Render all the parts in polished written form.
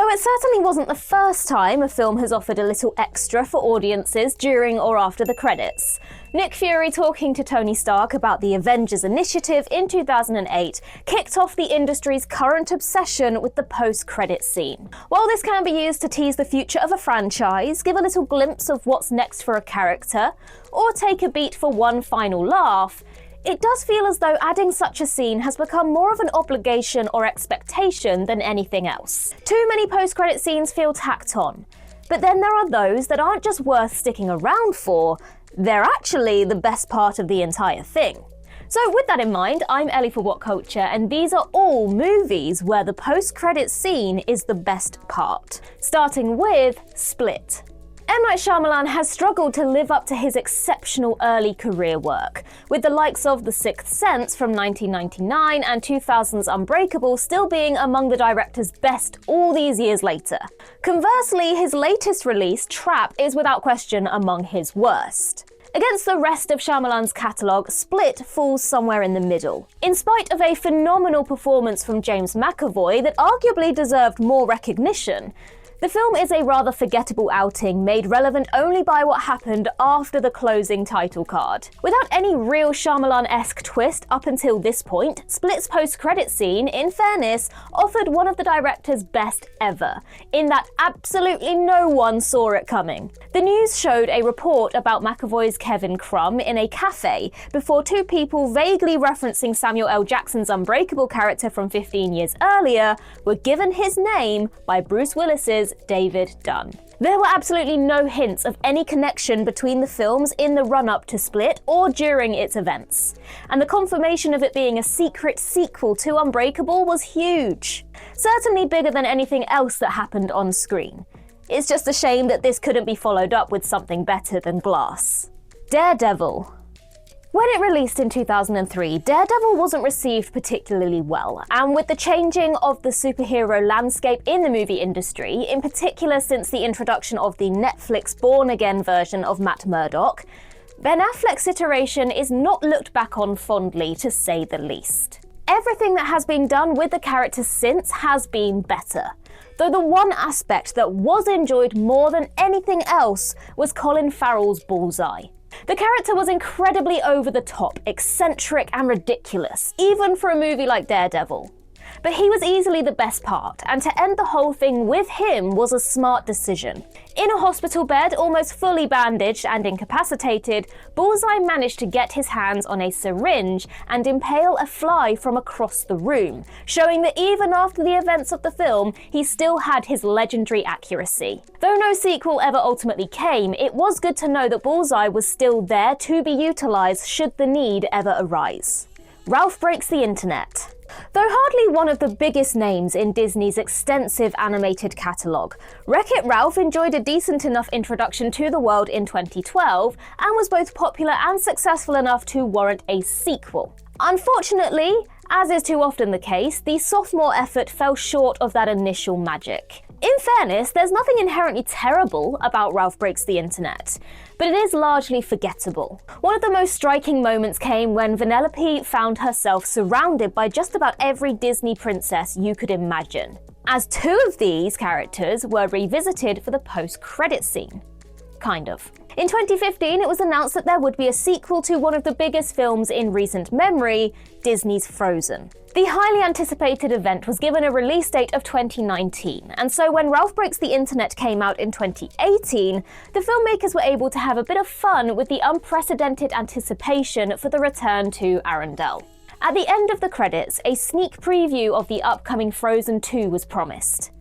Though it certainly wasn't the first time a film has offered a little extra for audiences during or after the credits. Nick Fury talking to Tony Stark about the Avengers Initiative in 2008 kicked off the industry's current obsession with the post-credit scene. While this can be used to tease the future of a franchise, give a little glimpse of what's next for a character, or take a beat for one final laugh, it does feel as though adding such a scene has become more of an obligation or expectation than anything else. Too many post-credit scenes feel tacked on, but then there are those that aren't just worth sticking around for, they're actually the best part of the entire thing. So with that in mind, I'm Ellie for Whatculture, and these are all movies where the post-credit scene is the best part. Starting with Split. M. Night Shyamalan has struggled to live up to his exceptional early career work, with the likes of The Sixth Sense from 1999 and 2000's Unbreakable still being among the director's best all these years later. Conversely, his latest release, Trap, is without question among his worst. Against the rest of Shyamalan's catalogue, Split falls somewhere in the middle. In spite of a phenomenal performance from James McAvoy that arguably deserved more recognition, the film is a rather forgettable outing made relevant only by what happened after the closing title card. Without any real Shyamalan-esque twist up until this point, Split's post-credit scene, in fairness, offered one of the director's best ever, in that absolutely no one saw it coming. The news showed a report about McAvoy's Kevin Crumb in a cafe before two people vaguely referencing Samuel L. Jackson's Unbreakable character from 15 years earlier were given his name by Bruce Willis's David Dunn. There were absolutely no hints of any connection between the films in the run-up to Split or during its events, and the confirmation of it being a secret sequel to Unbreakable was huge. Certainly bigger than anything else that happened on screen. It's just a shame that this couldn't be followed up with something better than Glass. Daredevil. When it released in 2003, Daredevil wasn't received particularly well, and with the changing of the superhero landscape in the movie industry, in particular since the introduction of the Netflix born-again version of Matt Murdock, Ben Affleck's iteration is not looked back on fondly, to say the least. Everything that has been done with the character since has been better, though the one aspect that was enjoyed more than anything else was Colin Farrell's Bullseye. The character was incredibly over-the-top, eccentric and ridiculous, even for a movie like Daredevil. But he was easily the best part, and to end the whole thing with him was a smart decision. In a hospital bed, almost fully bandaged and incapacitated, Bullseye managed to get his hands on a syringe and impale a fly from across the room, showing that even after the events of the film, he still had his legendary accuracy. Though no sequel ever ultimately came, it was good to know that Bullseye was still there to be utilised should the need ever arise. Ralph Breaks the Internet. Though hardly one of the biggest names in Disney's extensive animated catalogue, Wreck-It Ralph enjoyed a decent enough introduction to the world in 2012 and was both popular and successful enough to warrant a sequel. Unfortunately, as is too often the case, the sophomore effort fell short of that initial magic. In fairness, there's nothing inherently terrible about Ralph Breaks the Internet, but it is largely forgettable. One of the most striking moments came when Vanellope found herself surrounded by just about every Disney princess you could imagine, as two of these characters were revisited for the post-credit scene. Kind of. In 2015, it was announced that there would be a sequel to one of the biggest films in recent memory, Disney's Frozen. The highly anticipated event was given a release date of 2019, and so when Ralph Breaks the Internet came out in 2018, the filmmakers were able to have a bit of fun with the unprecedented anticipation for the return to Arendelle. At the end of the credits, a sneak preview of the upcoming Frozen 2 was promised.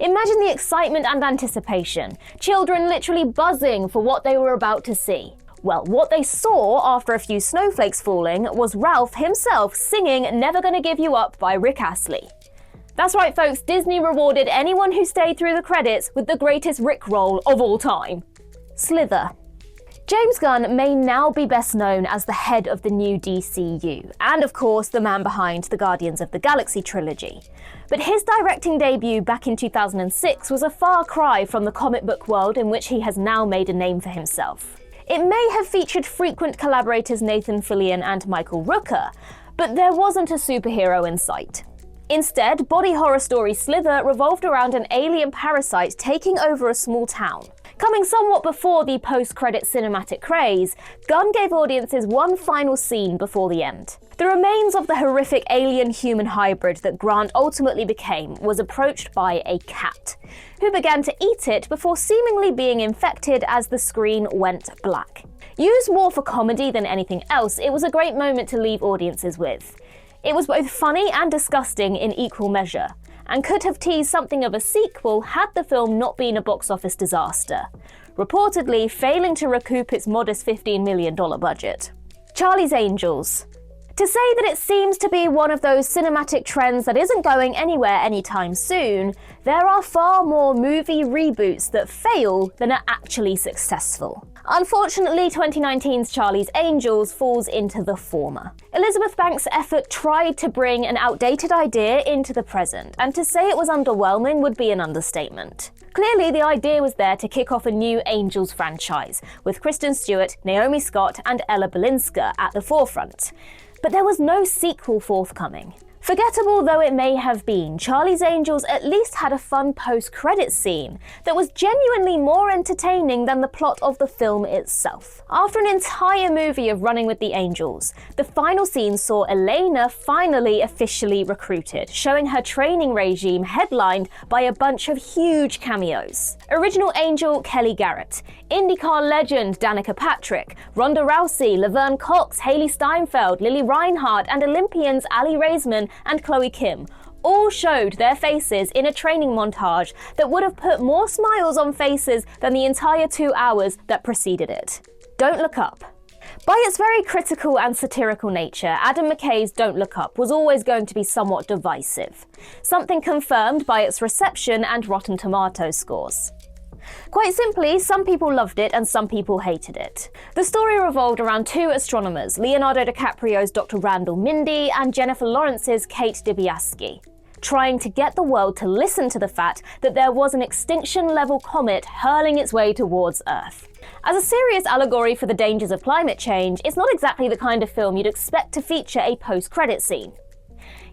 Imagine the excitement and anticipation, children literally buzzing for what they were about to see. Well, what they saw after a few snowflakes falling was Ralph himself singing Never Gonna Give You Up by Rick Astley. That's right folks, Disney rewarded anyone who stayed through the credits with the greatest Rickroll of all time. Slither. James Gunn may now be best known as the head of the new DCU, and of course the man behind the Guardians of the Galaxy trilogy. But his directing debut back in 2006 was a far cry from the comic book world in which he has now made a name for himself. It may have featured frequent collaborators Nathan Fillion and Michael Rooker, but there wasn't a superhero in sight. Instead, body horror story Slither revolved around an alien parasite taking over a small town. Coming somewhat before the post-credit cinematic craze, Gunn gave audiences one final scene before the end. The remains of the horrific alien-human hybrid that Grant ultimately became was approached by a cat, who began to eat it before seemingly being infected as the screen went black. Used more for comedy than anything else, it was a great moment to leave audiences with. It was both funny and disgusting in equal measure, and could have teased something of a sequel had the film not been a box office disaster, reportedly failing to recoup its modest $15 million budget. Charlie's Angels. To say that it seems to be one of those cinematic trends that isn't going anywhere anytime soon, there are far more movie reboots that fail than are actually successful. Unfortunately, 2019's Charlie's Angels falls into the former. Elizabeth Banks' effort tried to bring an outdated idea into the present, and to say it was underwhelming would be an understatement. Clearly, the idea was there to kick off a new Angels franchise, with Kristen Stewart, Naomi Scott, and Ella Balinska at the forefront. But there was no sequel forthcoming. Forgettable though it may have been, Charlie's Angels at least had a fun post-credits scene that was genuinely more entertaining than the plot of the film itself. After an entire movie of running with the Angels, the final scene saw Elena finally officially recruited, showing her training regime headlined by a bunch of huge cameos. Original Angel Kelly Garrett, IndyCar legend Danica Patrick, Ronda Rousey, Laverne Cox, Haley Steinfeld, Lily Reinhart, and Olympians Ali Raisman and Chloe Kim all showed their faces in a training montage that would have put more smiles on faces than the entire 2 hours that preceded it. Don't Look Up. By its very critical and satirical nature, Adam McKay's Don't Look Up was always going to be somewhat divisive, something confirmed by its reception and Rotten Tomatoes scores. Quite simply, some people loved it and some people hated it. The story revolved around two astronomers, Leonardo DiCaprio's Dr. Randall Mindy and Jennifer Lawrence's Kate Dibiasky, trying to get the world to listen to the fact that there was an extinction-level comet hurling its way towards Earth. As a serious allegory for the dangers of climate change, it's not exactly the kind of film you'd expect to feature a post-credit scene.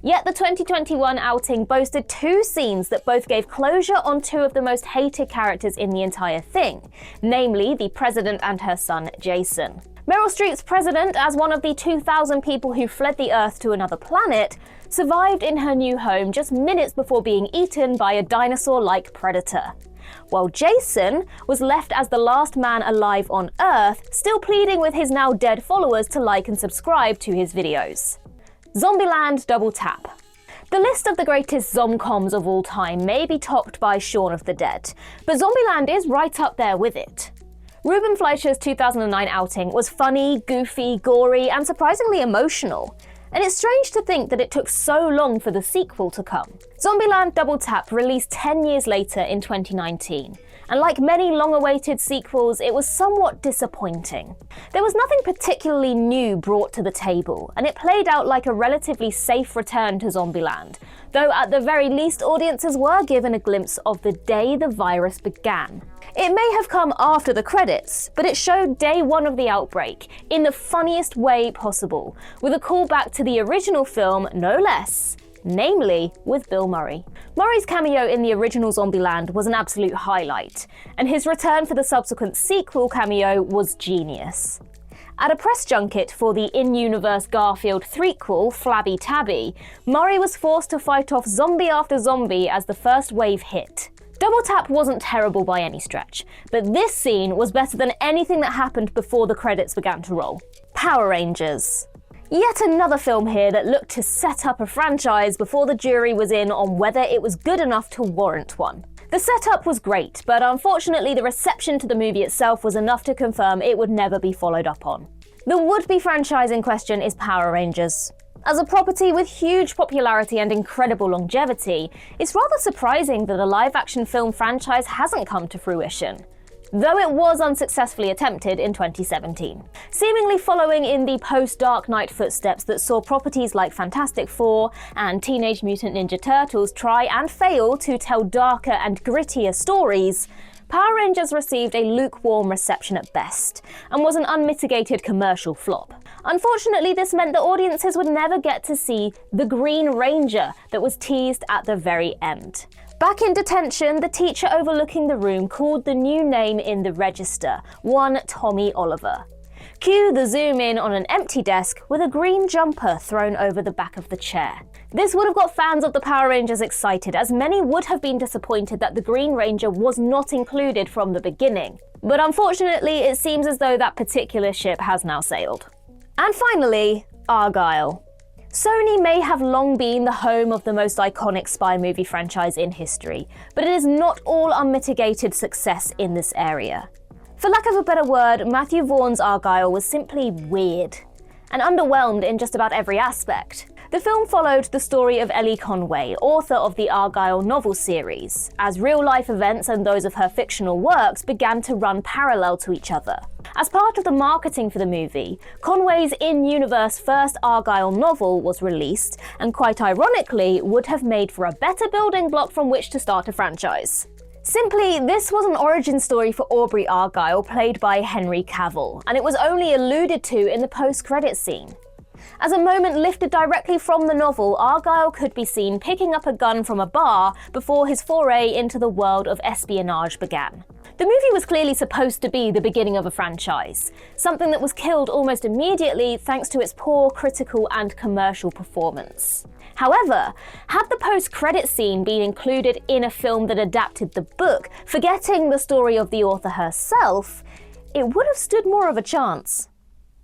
Yet the 2021 outing boasted two scenes that both gave closure on two of the most hated characters in the entire thing, namely the president and her son, Jason. Meryl Streep's president, as one of the 2,000 people who fled the Earth to another planet, survived in her new home just minutes before being eaten by a dinosaur-like predator, while Jason was left as the last man alive on Earth, still pleading with his now dead followers to like and subscribe to his videos. Zombieland Double Tap. The list of the greatest zomcoms of all time may be topped by Shaun of the Dead, but Zombieland is right up there with it. Ruben Fleischer's 2009 outing was funny, goofy, gory, and surprisingly emotional, and it's strange to think that it took so long for the sequel to come. Zombieland Double Tap released 10 years later in 2019, and like many long-awaited sequels, it was somewhat disappointing. There was nothing particularly new brought to the table, and it played out like a relatively safe return to Zombieland, though at the very least audiences were given a glimpse of the day the virus began. It may have come after the credits, but it showed day one of the outbreak in the funniest way possible, with a callback to the original film, no less, namely with Bill Murray. Murray's cameo in the original Zombieland was an absolute highlight, and his return for the subsequent sequel cameo was genius. At a press junket for the in-universe Garfield threequel, Flabby Tabby, Murray was forced to fight off zombie after zombie as the first wave hit. Double Tap wasn't terrible by any stretch, but this scene was better than anything that happened before the credits began to roll. Power Rangers. Yet another film here that looked to set up a franchise before the jury was in on whether it was good enough to warrant one. The setup was great, but unfortunately the reception to the movie itself was enough to confirm it would never be followed up on. The would-be franchise in question is Power Rangers. As a property with huge popularity and incredible longevity, it's rather surprising that a live-action film franchise hasn't come to fruition, though it was unsuccessfully attempted in 2017. Seemingly following in the post-Dark Knight footsteps that saw properties like Fantastic Four and Teenage Mutant Ninja Turtles try and fail to tell darker and grittier stories, Power Rangers received a lukewarm reception at best, and was an unmitigated commercial flop. Unfortunately, this meant that audiences would never get to see the Green Ranger that was teased at the very end. Back in detention, the teacher overlooking the room called the new name in the register, one Tommy Oliver. Cue the zoom in on an empty desk with a green jumper thrown over the back of the chair. This would have got fans of the Power Rangers excited, as many would have been disappointed that the Green Ranger was not included from the beginning. But unfortunately, it seems as though that particular ship has now sailed. And finally, Argylle. Sony may have long been the home of the most iconic spy movie franchise in history, but it is not all unmitigated success in this area. For lack of a better word, Matthew Vaughn's Argylle was simply weird, and underwhelmed in just about every aspect. The film followed the story of Ellie Conway, author of the Argylle novel series, as real-life events and those of her fictional works began to run parallel to each other. As part of the marketing for the movie, Conway's in-universe first Argylle novel was released, and quite ironically, would have made for a better building block from which to start a franchise. Simply, this was an origin story for Aubrey Argylle, played by Henry Cavill, and it was only alluded to in the post-credits scene. As a moment lifted directly from the novel, Argylle could be seen picking up a gun from a bar before his foray into the world of espionage began. The movie was clearly supposed to be the beginning of a franchise, something that was killed almost immediately thanks to its poor critical and commercial performance. However, had the post-credit scene been included in a film that adapted the book, forgetting the story of the author herself, it would have stood more of a chance.